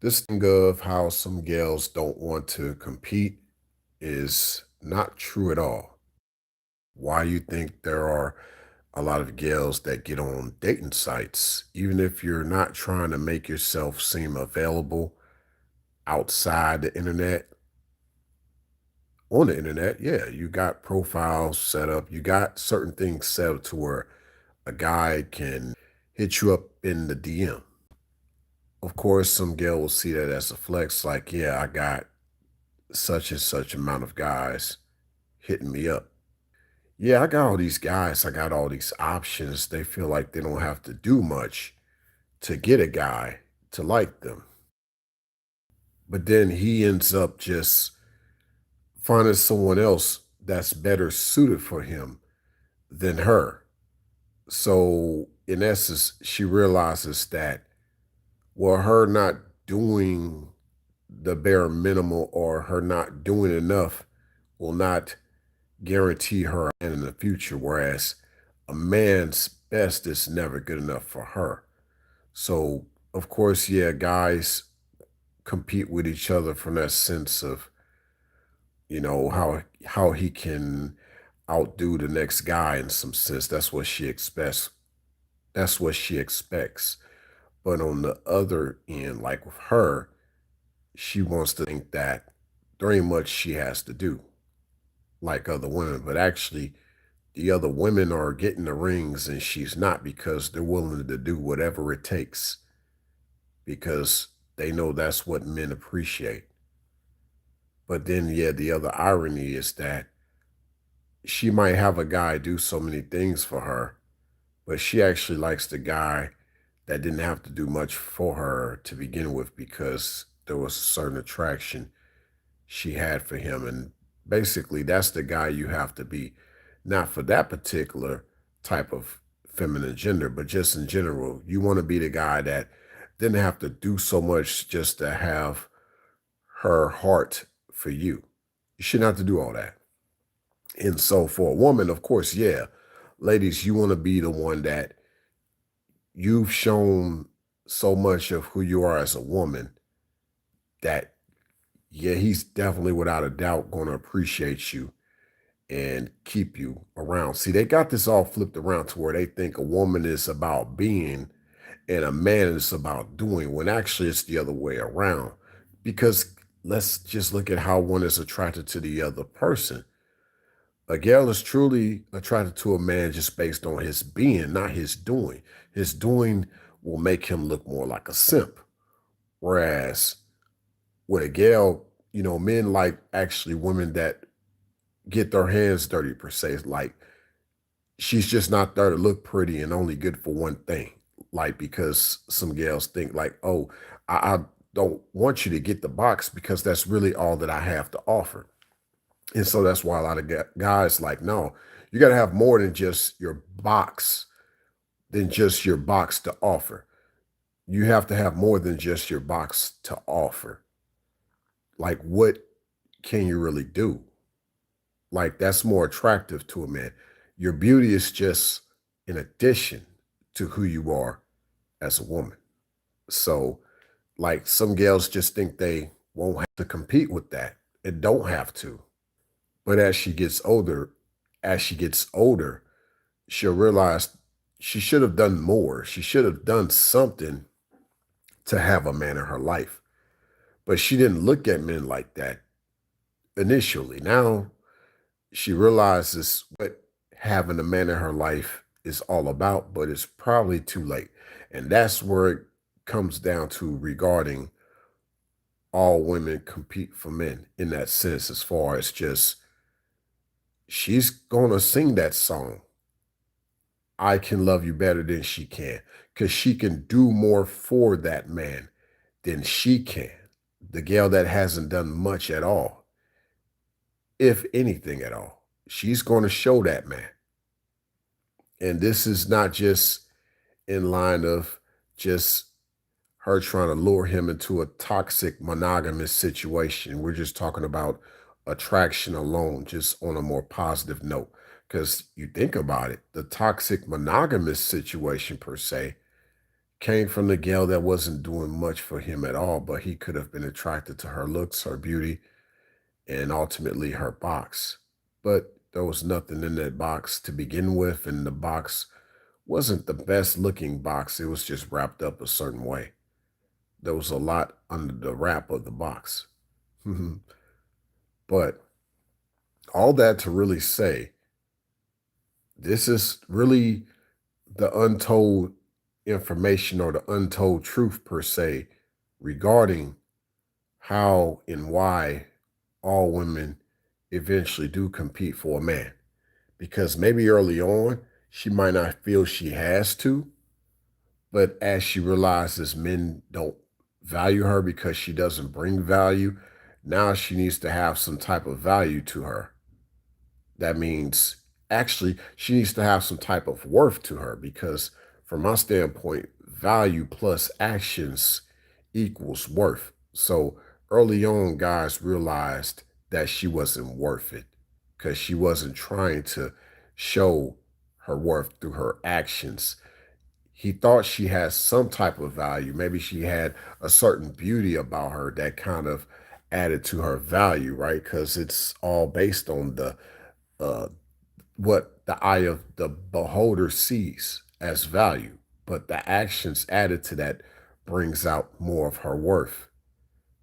This thing of how some gals don't want to compete is not true at all. Why you think there are a lot of gals that get on dating sites, even if you're not trying to make yourself seem available outside the internet, on the internet, yeah, you got profiles set up, you got certain things set up to where a guy can hit you up in the DM. Of course, some gal will see that as a flex, like, yeah, I got such and such amount of guys hitting me up. Yeah, I got all these guys, I got all these options. They feel like they don't have to do much to get a guy to like them. But then he ends up just finding someone else that's better suited for him than her. So, in essence, she realizes that, well, her not doing the bare minimal or her not doing enough will not guarantee her in the future, whereas a man's best is never good enough for her. So, of course, yeah, guys compete with each other from that sense of, how he can outdo the next guy in some sense. That's what she expects. That's what she expects. But on the other end, like with her, she wants to think that there ain't much she has to do like other women, but actually the other women are getting the rings and she's not because they're willing to do whatever it takes because they know that's what men appreciate. But then, yeah, the other irony is that she might have a guy do so many things for her, but she actually likes the guy that didn't have to do much for her to begin with because there was a certain attraction she had for him. And basically, that's the guy you have to be, not for that particular type of feminine gender, but just in general. You want to be the guy that didn't have to do so much just to have her heart for you. You shouldn't have to do all that. And so, for a woman, of course, yeah, ladies, you want to be the one that you've shown so much of who you are as a woman that, yeah, he's definitely without a doubt going to appreciate you and keep you around. See, they got this all flipped around to where they think a woman is about being and a man is about doing, when actually it's the other way around. Because let's just look at how one is attracted to the other person. A gal is truly attracted to a man just based on his being, not his doing. His doing will make him look more like a simp. Whereas with a gal, men like actually women that get their hands dirty per se. Like she's just not there to look pretty and only good for one thing. Like because some gals think like, oh, I don't want you to get the box because that's really all that I have to offer. And so that's why a lot of guys like, no, you got to have more than just your box, than just your box to offer. You have to have more than just your box to offer. Like, what can you really do? Like, that's more attractive to a man. Your beauty is just an addition to who you are as a woman. So, like, some girls just think they won't have to compete with that. It don't have to. But as she gets older, she'll realize she should have done more. She should have done something to have a man in her life. But she didn't look at men like that initially. Now she realizes what having a man in her life is all about, but it's probably too late. And that's where it comes down to regarding all women compete for men in that sense, as far as just she's gonna sing that song I can love you better than she can because she can do more for that man than she can. The gal that hasn't done much at all, if anything at all, she's going to show that man. And this is not just in line of just her trying to lure him into a toxic monogamous situation. We're just talking about attraction alone, just on a more positive note. Because you think about it, the toxic monogamous situation per se came from the gal that wasn't doing much for him at all, but he could have been attracted to her looks, her beauty, and ultimately her box. But there was nothing in that box to begin with, and the box wasn't the best looking box. It was just wrapped up a certain way. There was a lot under the wrap of the box. But all that to really say, this is really the untold information or the untold truth per se regarding how and why all women eventually do compete for a man. Because maybe early on, she might not feel she has to, but as she realizes men don't value her because she doesn't bring value, now she needs to have some type of value to her. That means actually she needs to have some type of worth to her because, from my standpoint, value plus actions equals worth. So early on, guys realized that she wasn't worth it because she wasn't trying to show her worth through her actions. He thought she had some type of value. Maybe she had a certain beauty about her that kind of added to her value, right? Because it's all based on the uh, what the eye of the beholder sees as value, but the actions added to that brings out more of her worth.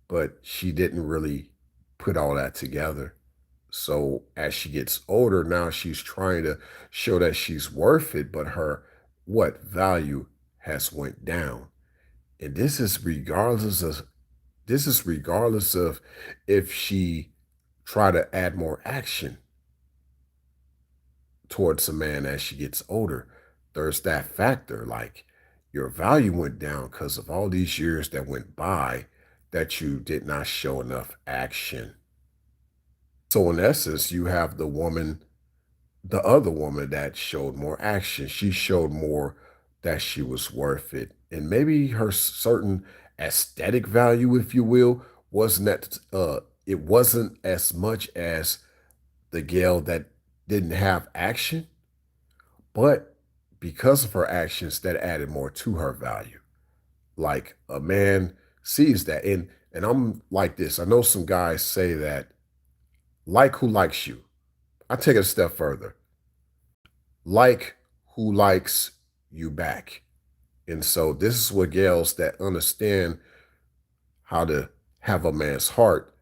But she didn't really put all that together. So as she gets older, now she's trying to show that she's worth it, but her what value has went down. And this is regardless of if she try to add more action towards a man as she gets older. There's that factor, like your value went down because of all these years that went by that you did not show enough action. So in essence, you have the other woman that showed more action. She showed more that she was worth it. And maybe her certain aesthetic value, if you will, wasn't that it wasn't as much as the gal that didn't have action, but because of her actions, that added more to her value. Like a man sees that. And I'm like this. I know some guys say that like who likes you. I take it a step further. Like who likes you back. And so this is what gals that understand how to have a man's heart,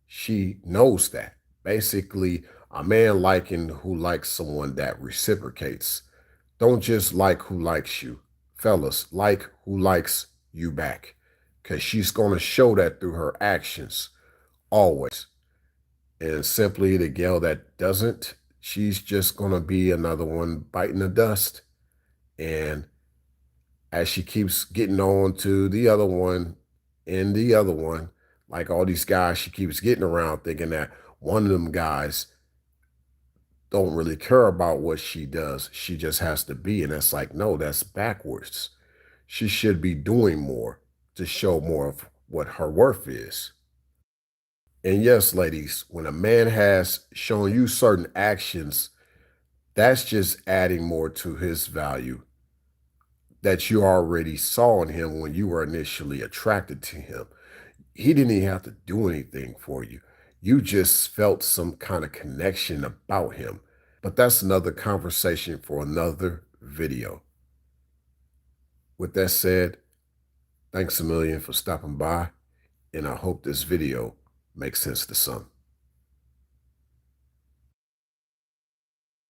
she knows that. Basically, a man liking who likes someone that reciprocates. Don't just like who likes you. Fellas, like who likes you back. Because she's going to show that through her actions, always. And simply the girl that doesn't, she's just going to be another one biting the dust. And as she keeps getting on to the other one and the other one, like all these guys she keeps getting around thinking that one of them guys don't really care about what she does. She just has to be. And that's like, no, that's backwards. She should be doing more to show more of what her worth is. And yes, ladies, when a man has shown you certain actions, that's just adding more to his value that you already saw in him when you were initially attracted to him. He didn't even have to do anything for you. You just felt some kind of connection about him. But that's another conversation for another video. With that said, thanks a million for stopping by, and I hope this video makes sense to some.